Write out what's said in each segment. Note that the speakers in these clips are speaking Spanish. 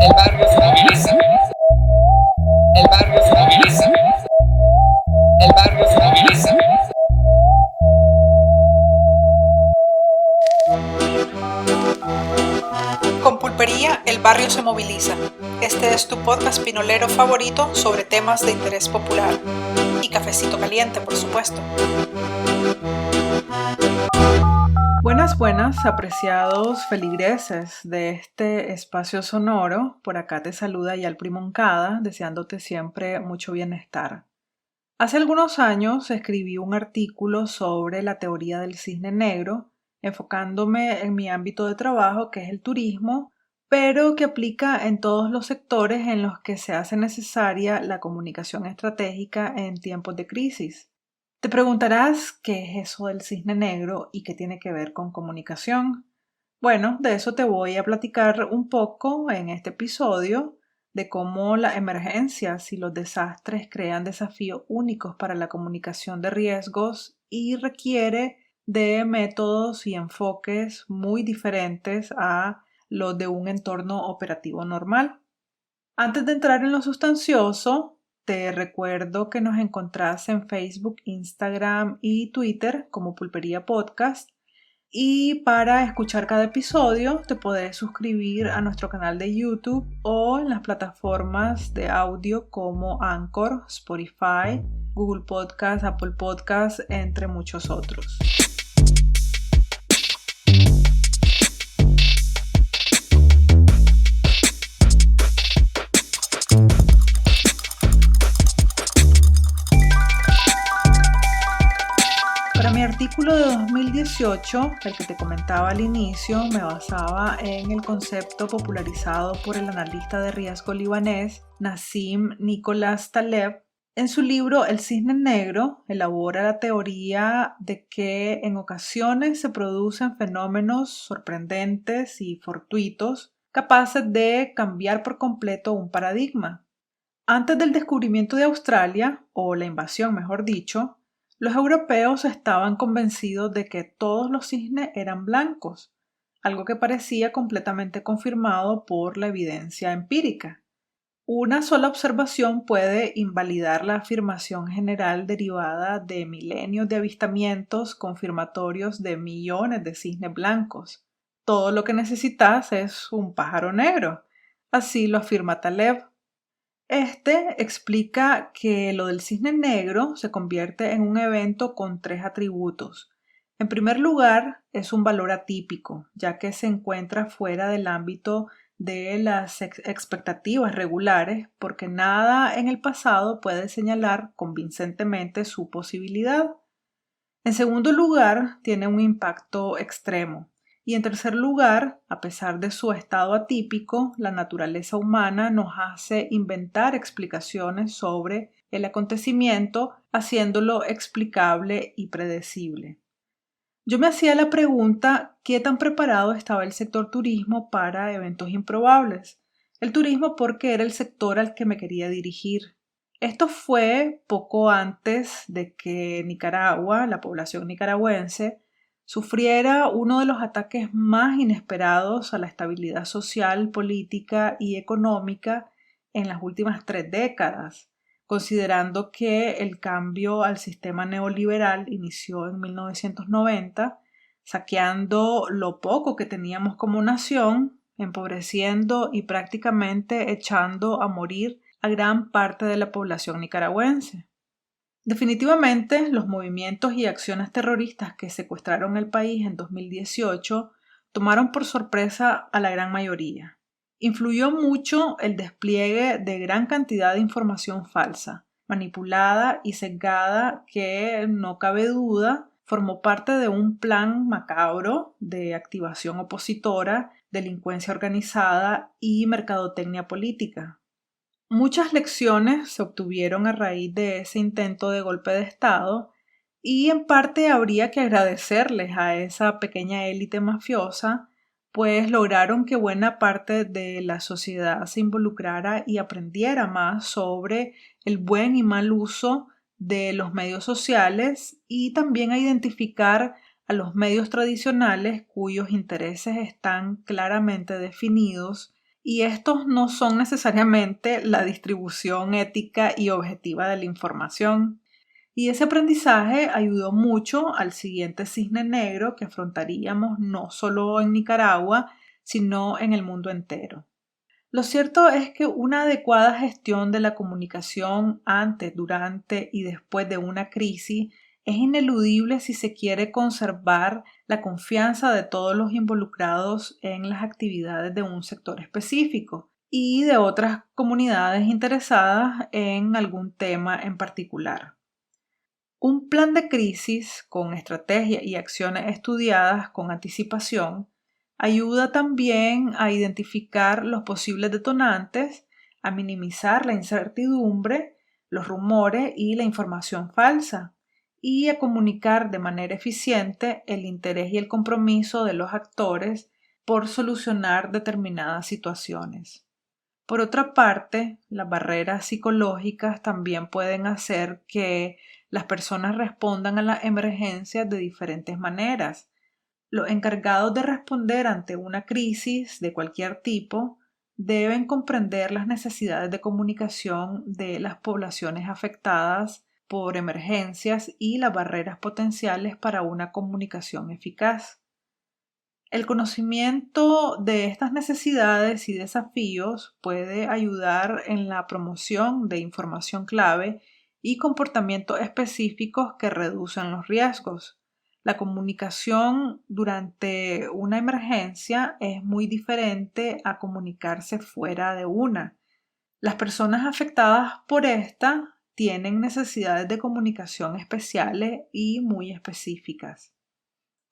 El barrio se moviliza. El barrio se moviliza. El barrio se moviliza. Con Pulpería, el barrio se moviliza. Este es tu podcast pinolero favorito sobre temas de interés popular. Y cafecito caliente, por supuesto. Buenas, apreciados feligreses de este espacio sonoro. Por acá te saluda Yalpri Moncada, deseándote siempre mucho bienestar. Hace algunos años escribí un artículo sobre la teoría del cisne negro, enfocándome en mi ámbito de trabajo, que es el turismo, pero que aplica en todos los sectores en los que se hace necesaria la comunicación estratégica en tiempos de crisis. Te preguntarás qué es eso del cisne negro y qué tiene que ver con comunicación. Bueno, de eso te voy a platicar un poco en este episodio, de cómo las emergencias y los desastres crean desafíos únicos para la comunicación de riesgos y requiere de métodos y enfoques muy diferentes a los de un entorno operativo normal. Antes de entrar en lo sustancioso, te recuerdo que nos encontrás en Facebook, Instagram y Twitter como Pulpería Podcast. Y para escuchar cada episodio te podés suscribir a nuestro canal de YouTube o en las plataformas de audio como Anchor, Spotify, Google Podcast, Apple Podcast, entre muchos otros. Para mi artículo de 2018, el que te comentaba al inicio, me basaba en el concepto popularizado por el analista de riesgo libanés Nassim Nicholas Taleb. En su libro El cisne negro elabora la teoría de que en ocasiones se producen fenómenos sorprendentes y fortuitos capaces de cambiar por completo un paradigma. Antes del descubrimiento de Australia, o la invasión mejor dicho, los europeos estaban convencidos de que todos los cisnes eran blancos, algo que parecía completamente confirmado por la evidencia empírica. Una sola observación puede invalidar la afirmación general derivada de milenios de avistamientos confirmatorios de millones de cisnes blancos. Todo lo que necesitas es un pájaro negro. Así lo afirma Taleb. Este explica que lo del cisne negro se convierte en un evento con tres atributos. En primer lugar, es un valor atípico, ya que se encuentra fuera del ámbito de las expectativas regulares, porque nada en el pasado puede señalar convincentemente su posibilidad. En segundo lugar, tiene un impacto extremo. Y en tercer lugar, a pesar de su estado atípico, la naturaleza humana nos hace inventar explicaciones sobre el acontecimiento, haciéndolo explicable y predecible. Yo me hacía la pregunta, ¿qué tan preparado estaba el sector turismo para eventos improbables? El turismo porque era el sector al que me quería dirigir. Esto fue poco antes de que Nicaragua, la población nicaragüense, sufriera uno de los ataques más inesperados a la estabilidad social, política y económica en las últimas 3 décadas, considerando que el cambio al sistema neoliberal inició en 1990, saqueando lo poco que teníamos como nación, empobreciendo y prácticamente echando a morir a gran parte de la población nicaragüense. Definitivamente, los movimientos y acciones terroristas que secuestraron el país en 2018 tomaron por sorpresa a la gran mayoría. Influyó mucho el despliegue de gran cantidad de información falsa, manipulada y sesgada que, no cabe duda, formó parte de un plan macabro de activación opositora, delincuencia organizada y mercadotecnia política. Muchas lecciones se obtuvieron a raíz de ese intento de golpe de Estado y en parte habría que agradecerles a esa pequeña élite mafiosa, pues lograron que buena parte de la sociedad se involucrara y aprendiera más sobre el buen y mal uso de los medios sociales y también a identificar a los medios tradicionales cuyos intereses están claramente definidos y estos no son necesariamente la distribución ética y objetiva de la información. Y ese aprendizaje ayudó mucho al siguiente cisne negro que afrontaríamos no solo en Nicaragua, sino en el mundo entero. Lo cierto es que una adecuada gestión de la comunicación antes, durante y después de una crisis es ineludible si se quiere conservar la confianza de todos los involucrados en las actividades de un sector específico y de otras comunidades interesadas en algún tema en particular. Un plan de crisis con estrategia y acciones estudiadas con anticipación ayuda también a identificar los posibles detonantes, a minimizar la incertidumbre, los rumores y la información falsa, y a comunicar de manera eficiente el interés y el compromiso de los actores por solucionar determinadas situaciones. Por otra parte, las barreras psicológicas también pueden hacer que las personas respondan a las emergencias de diferentes maneras. Los encargados de responder ante una crisis de cualquier tipo deben comprender las necesidades de comunicación de las poblaciones afectadas por emergencias y las barreras potenciales para una comunicación eficaz. El conocimiento de estas necesidades y desafíos puede ayudar en la promoción de información clave y comportamientos específicos que reducen los riesgos. La comunicación durante una emergencia es muy diferente a comunicarse fuera de una. Las personas afectadas por esta tienen necesidades de comunicación especiales y muy específicas.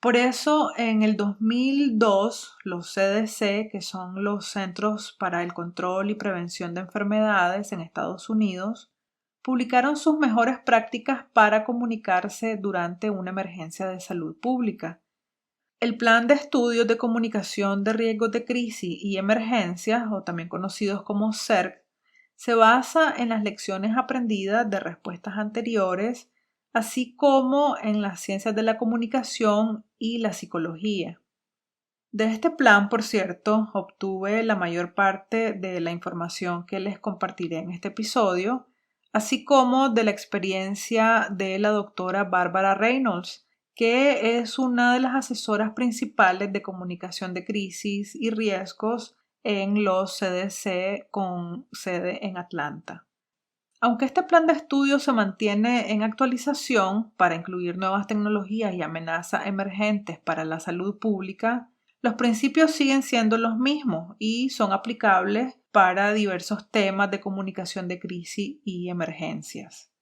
Por eso, en el 2002, los CDC, que son los Centros para el Control y Prevención de Enfermedades en Estados Unidos, publicaron sus mejores prácticas para comunicarse durante una emergencia de salud pública. El Plan de Estudios de Comunicación de Riesgos de Crisis y Emergencias, o también conocidos como CERC, se basa en las lecciones aprendidas de respuestas anteriores, así como en las ciencias de la comunicación y la psicología. De este plan, por cierto, obtuve la mayor parte de la información que les compartiré en este episodio, así como de la experiencia de la doctora Barbara Reynolds, que es una de las asesoras principales de comunicación de crisis y riesgos en los CDC con sede en Atlanta. Aunque este plan de estudio se mantiene en actualización para incluir nuevas tecnologías y amenazas emergentes para la salud pública, los principios siguen siendo los mismos y son aplicables para diversos temas de comunicación de crisis y emergencias.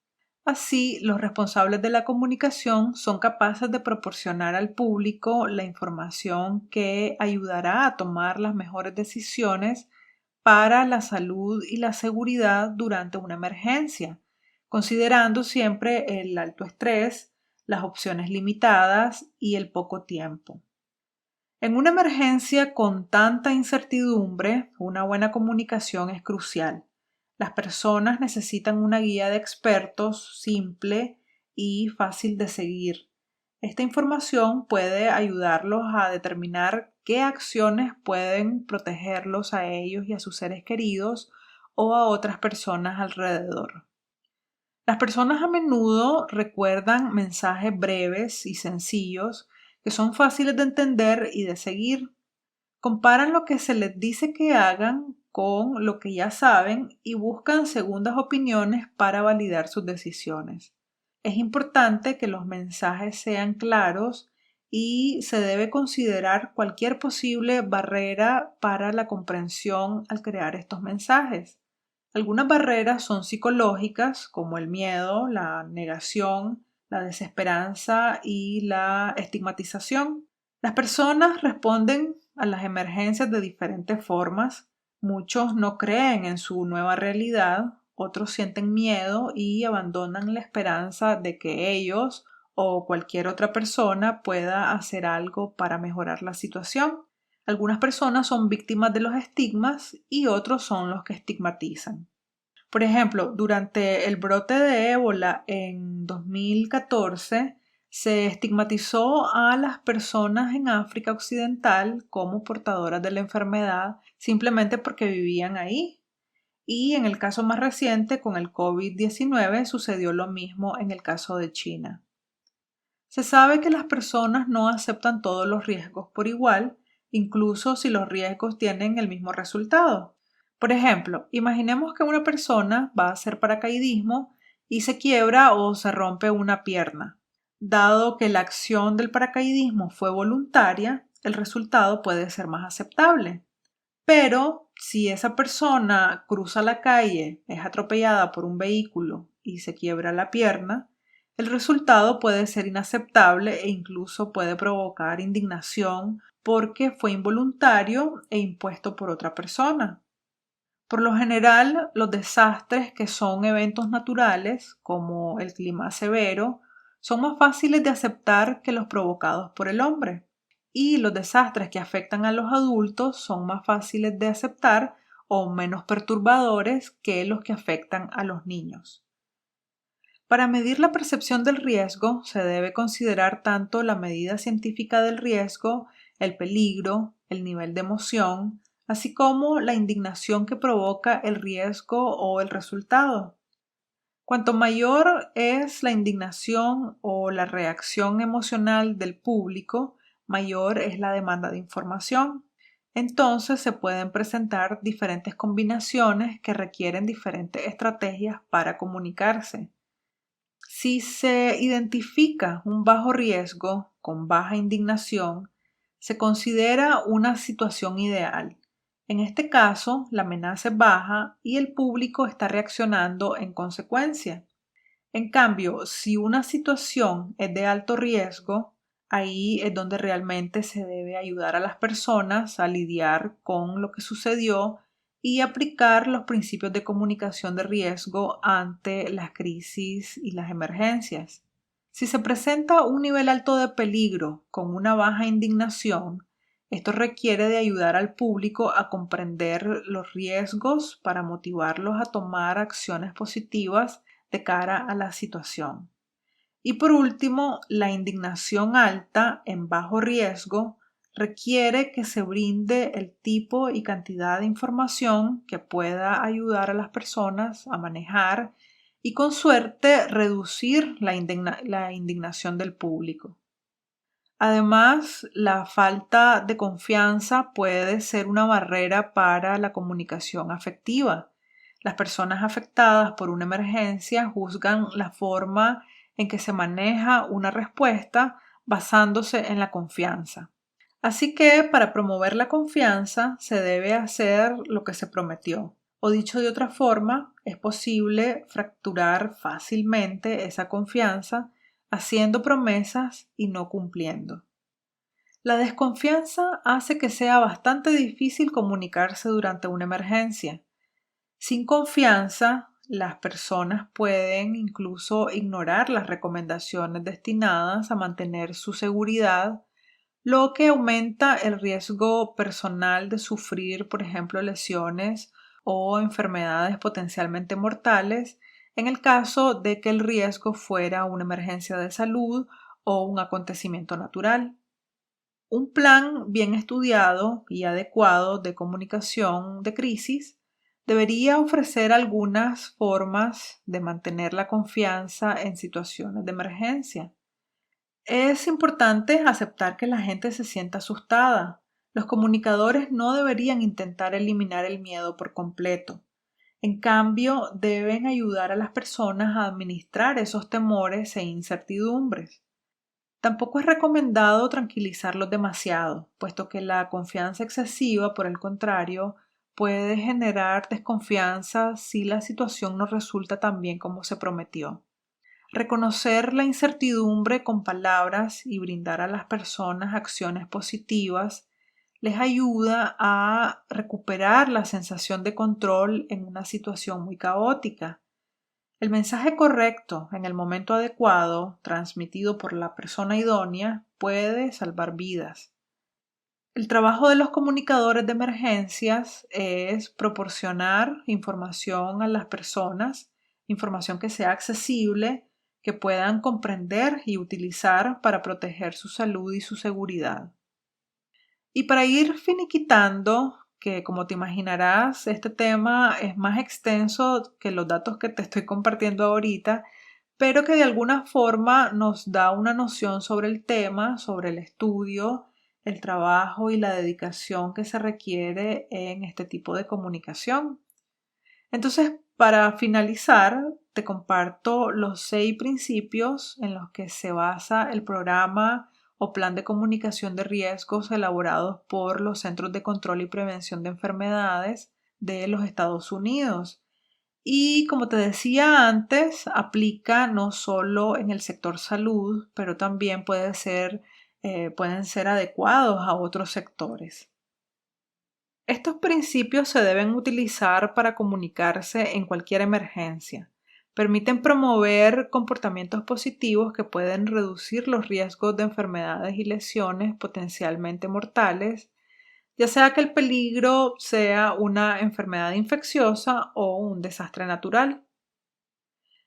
Así, los responsables de la comunicación son capaces de proporcionar al público la información que ayudará a tomar las mejores decisiones para la salud y la seguridad durante una emergencia, considerando siempre el alto estrés, las opciones limitadas y el poco tiempo. En una emergencia con tanta incertidumbre, una buena comunicación es crucial. Las personas necesitan una guía de expertos simple y fácil de seguir. Esta información puede ayudarlos a determinar qué acciones pueden protegerlos a ellos y a sus seres queridos o a otras personas alrededor. Las personas a menudo recuerdan mensajes breves y sencillos que son fáciles de entender y de seguir. Comparan lo que se les dice que hagan con lo que ya saben y buscan segundas opiniones para validar sus decisiones. Es importante que los mensajes sean claros y se debe considerar cualquier posible barrera para la comprensión al crear estos mensajes. Algunas barreras son psicológicas, como el miedo, la negación, la desesperanza y la estigmatización. Las personas responden a las emergencias de diferentes formas. Muchos no creen en su nueva realidad, otros sienten miedo y abandonan la esperanza de que ellos o cualquier otra persona pueda hacer algo para mejorar la situación. Algunas personas son víctimas de los estigmas y otros son los que estigmatizan. Por ejemplo, durante el brote de ébola en 2014, Se estigmatizó a las personas en África Occidental como portadoras de la enfermedad simplemente porque vivían ahí. Y en el caso más reciente, con el COVID-19, sucedió lo mismo en el caso de China. Se sabe que las personas no aceptan todos los riesgos por igual, incluso si los riesgos tienen el mismo resultado. Por ejemplo, imaginemos que una persona va a hacer paracaidismo y se quiebra o se rompe una pierna. Dado que la acción del paracaidismo fue voluntaria, el resultado puede ser más aceptable. Pero si esa persona cruza la calle, es atropellada por un vehículo y se quiebra la pierna, el resultado puede ser inaceptable e incluso puede provocar indignación porque fue involuntario e impuesto por otra persona. Por lo general, los desastres que son eventos naturales, como el clima severo, son más fáciles de aceptar que los provocados por el hombre. Y los desastres que afectan a los adultos son más fáciles de aceptar o menos perturbadores que los que afectan a los niños. Para medir la percepción del riesgo, se debe considerar tanto la medida científica del riesgo, el peligro, el nivel de emoción, así como la indignación que provoca el riesgo o el resultado. Cuanto mayor es la indignación o la reacción emocional del público, mayor es la demanda de información. Entonces se pueden presentar diferentes combinaciones que requieren diferentes estrategias para comunicarse. Si se identifica un bajo riesgo con baja indignación, se considera una situación ideal. En este caso, la amenaza es baja y el público está reaccionando en consecuencia. En cambio, si una situación es de alto riesgo, ahí es donde realmente se debe ayudar a las personas a lidiar con lo que sucedió y aplicar los principios de comunicación de riesgo ante las crisis y las emergencias. Si se presenta un nivel alto de peligro con una baja indignación, esto requiere de ayudar al público a comprender los riesgos para motivarlos a tomar acciones positivas de cara a la situación. Y por último, la indignación alta en bajo riesgo requiere que se brinde el tipo y cantidad de información que pueda ayudar a las personas a manejar y con suerte reducir la indignación del público. Además, la falta de confianza puede ser una barrera para la comunicación afectiva. Las personas afectadas por una emergencia juzgan la forma en que se maneja una respuesta basándose en la confianza. Así que para promover la confianza se debe hacer lo que se prometió. O dicho de otra forma, es posible fracturar fácilmente esa confianza haciendo promesas y no cumpliendo. La desconfianza hace que sea bastante difícil comunicarse durante una emergencia. Sin confianza, las personas pueden incluso ignorar las recomendaciones destinadas a mantener su seguridad, lo que aumenta el riesgo personal de sufrir, por ejemplo, lesiones o enfermedades potencialmente mortales en el caso de que el riesgo fuera una emergencia de salud o un acontecimiento natural. Un plan bien estudiado y adecuado de comunicación de crisis debería ofrecer algunas formas de mantener la confianza en situaciones de emergencia. Es importante aceptar que la gente se sienta asustada. Los comunicadores no deberían intentar eliminar el miedo por completo. En cambio, deben ayudar a las personas a administrar esos temores e incertidumbres. Tampoco es recomendado tranquilizarlos demasiado, puesto que la confianza excesiva, por el contrario, puede generar desconfianza si la situación no resulta tan bien como se prometió. Reconocer la incertidumbre con palabras y brindar a las personas acciones positivas les ayuda a recuperar la sensación de control en una situación muy caótica. El mensaje correcto en el momento adecuado, transmitido por la persona idónea, puede salvar vidas. El trabajo de los comunicadores de emergencias es proporcionar información a las personas, información que sea accesible, que puedan comprender y utilizar para proteger su salud y su seguridad. Y para ir finiquitando, que como te imaginarás, este tema es más extenso que los datos que te estoy compartiendo ahorita, pero que de alguna forma nos da una noción sobre el tema, sobre el estudio, el trabajo y la dedicación que se requiere en este tipo de comunicación. Entonces, para finalizar, te comparto los 6 principios en los que se basa el programa o plan de comunicación de riesgos elaborados por los Centros de Control y Prevención de Enfermedades de los Estados Unidos. Y como te decía antes, aplica no solo en el sector salud, pero también pueden ser adecuados a otros sectores. Estos principios se deben utilizar para comunicarse en cualquier emergencia. Permiten promover comportamientos positivos que pueden reducir los riesgos de enfermedades y lesiones potencialmente mortales, ya sea que el peligro sea una enfermedad infecciosa o un desastre natural.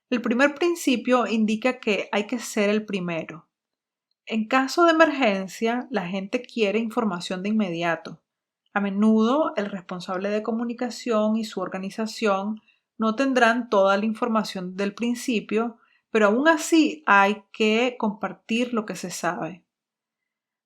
El primer principio indica que hay que ser el primero. En caso de emergencia, la gente quiere información de inmediato. A menudo, el responsable de comunicación y su organización no tendrán toda la información del principio, pero aún así hay que compartir lo que se sabe.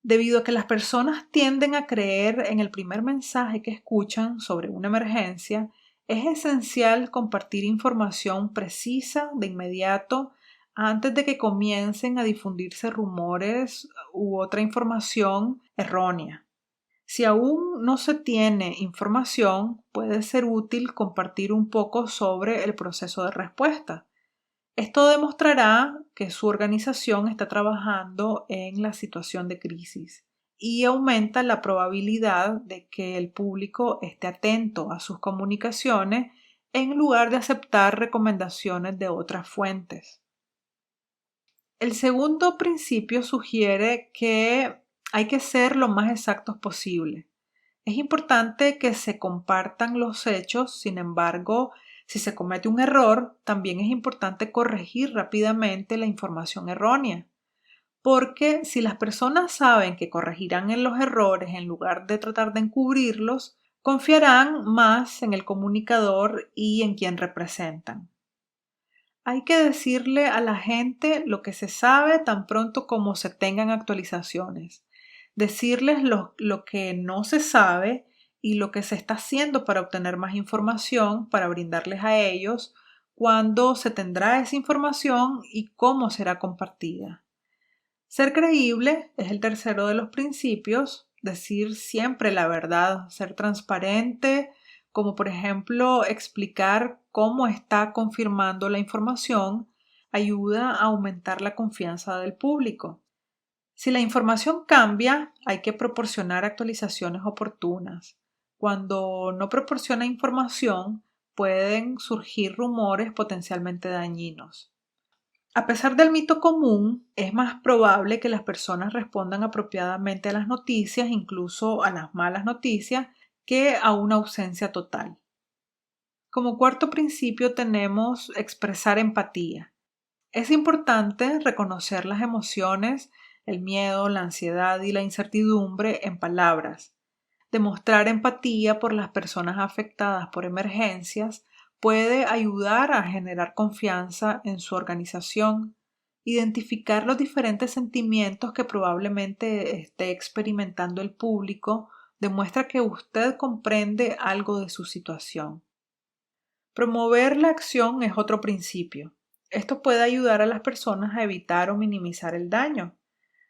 Debido a que las personas tienden a creer en el primer mensaje que escuchan sobre una emergencia, es esencial compartir información precisa de inmediato antes de que comiencen a difundirse rumores u otra información errónea. Si aún no se tiene información, puede ser útil compartir un poco sobre el proceso de respuesta. Esto demostrará que su organización está trabajando en la situación de crisis y aumenta la probabilidad de que el público esté atento a sus comunicaciones en lugar de aceptar recomendaciones de otras fuentes. El segundo principio sugiere que hay que ser lo más exactos posible. Es importante que se compartan los hechos, sin embargo, si se comete un error, también es importante corregir rápidamente la información errónea, porque si las personas saben que corregirán en los errores en lugar de tratar de encubrirlos, confiarán más en el comunicador y en quien representan. Hay que decirle a la gente lo que se sabe tan pronto como se tengan actualizaciones. Decirles lo que no se sabe y lo que se está haciendo para obtener más información, para brindarles a ellos cuándo se tendrá esa información y cómo será compartida. Ser creíble es el tercero de los principios, decir siempre la verdad, ser transparente, como por ejemplo explicar cómo está confirmando la información, ayuda a aumentar la confianza del público. Si la información cambia, hay que proporcionar actualizaciones oportunas. Cuando no proporciona información, pueden surgir rumores potencialmente dañinos. A pesar del mito común, es más probable que las personas respondan apropiadamente a las noticias, incluso a las malas noticias, que a una ausencia total. Como cuarto principio tenemos expresar empatía. Es importante reconocer las emociones, el miedo, la ansiedad y la incertidumbre en palabras. Demostrar empatía por las personas afectadas por emergencias puede ayudar a generar confianza en su organización. Identificar los diferentes sentimientos que probablemente esté experimentando el público demuestra que usted comprende algo de su situación. Promover la acción es otro principio. Esto puede ayudar a las personas a evitar o minimizar el daño.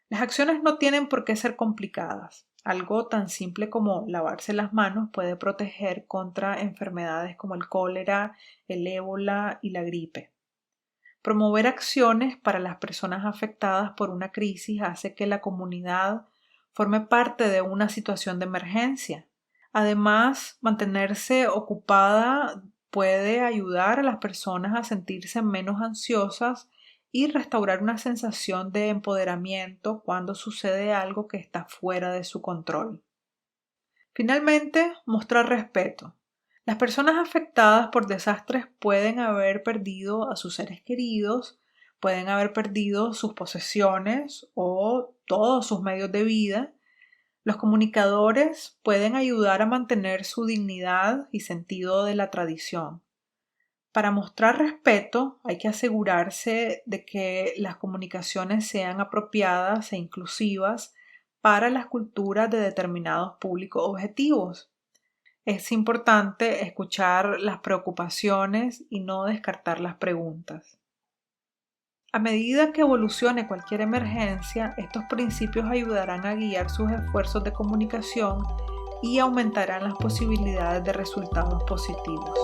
Las acciones no tienen por qué ser complicadas. Algo tan simple como lavarse las manos puede proteger contra enfermedades como el cólera, el ébola y la gripe. Promover acciones para las personas afectadas por una crisis hace que la comunidad forme parte de una situación de emergencia. Además, mantenerse ocupada puede ayudar a las personas a sentirse menos ansiosas y restaurar una sensación de empoderamiento cuando sucede algo que está fuera de su control. Finalmente, mostrar respeto. Las personas afectadas por desastres pueden haber perdido a sus seres queridos, pueden haber perdido sus posesiones o todos sus medios de vida. Los comunicadores pueden ayudar a mantener su dignidad y sentido de la tradición. Para mostrar respeto, hay que asegurarse de que las comunicaciones sean apropiadas e inclusivas para las culturas de determinados públicos objetivos. Es importante escuchar las preocupaciones y no descartar las preguntas. A medida que evolucione cualquier emergencia, estos principios ayudarán a guiar sus esfuerzos de comunicación y aumentarán las posibilidades de resultados positivos.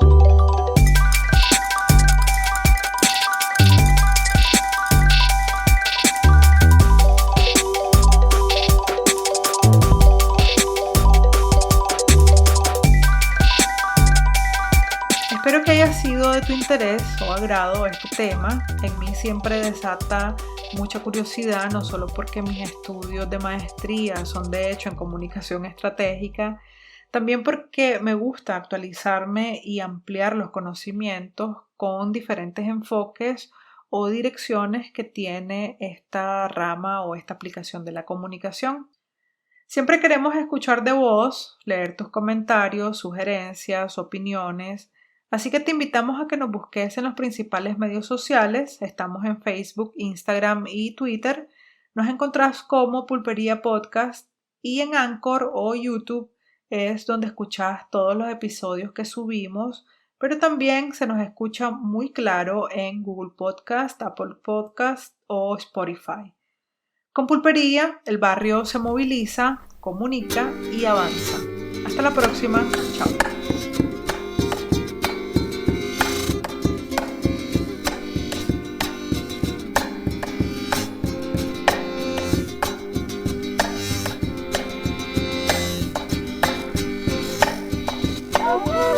Espero que haya sido de tu interés o agrado este tema. En mí siempre desata mucha curiosidad, no solo porque mis estudios de maestría son de hecho en comunicación estratégica, también porque me gusta actualizarme y ampliar los conocimientos con diferentes enfoques o direcciones que tiene esta rama o esta aplicación de la comunicación. Siempre queremos escuchar de vos, leer tus comentarios, sugerencias, opiniones. Así que te invitamos a que nos busques en los principales medios sociales. Estamos en Facebook, Instagram y Twitter. Nos encontrás como Pulpería Podcast y en Anchor o YouTube es donde escuchás todos los episodios que subimos, pero también se nos escucha muy claro en Google Podcast, Apple Podcast o Spotify. Con Pulpería, el barrio se moviliza, comunica y avanza. Hasta la próxima. Chao. Oh,